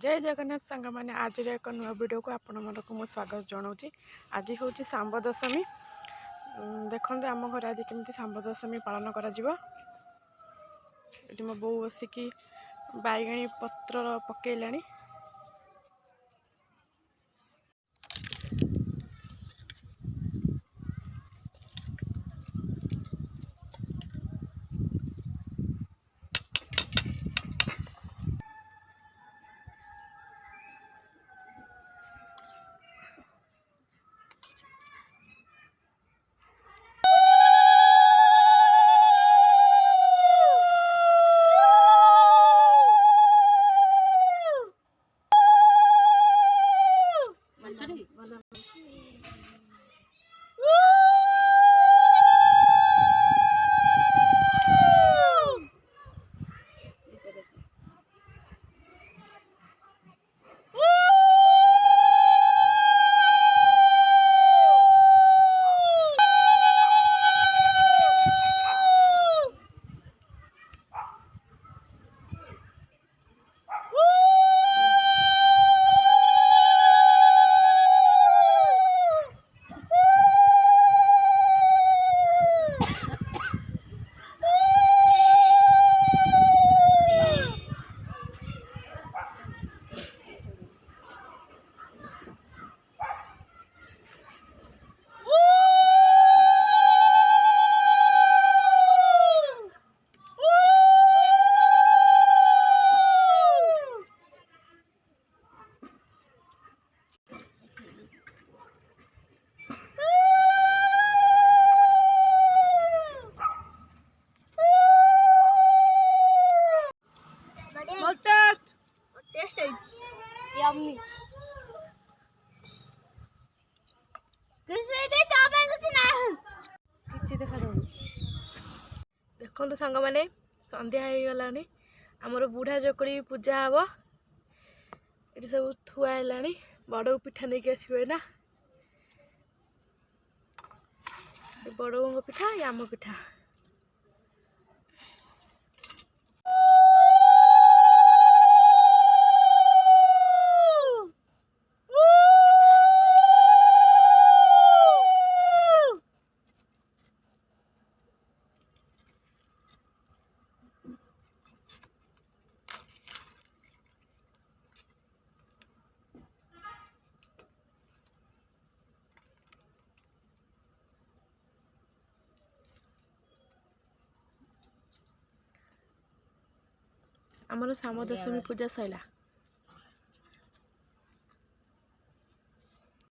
जय जगन्नाथ सांग मैंने आज एक नुआ वीडियो को आपण मानक मु स्वागत जनाऊँगी। आज हूँ सांब दशमी। देखते आम घर आज केमी सांब दशमी पालन कर मो बो बसिकी बैगणी पत्र पकईला। देखो सांग मैंने संध्या हो गला आमर बुढ़ा चकड़ी पूजा हम ये सब थुआला बड़ पिठा नहीं कि आसवे ना बड़ पिठा ये आम पिठा। आमर सांब दशमी पूजा सैला।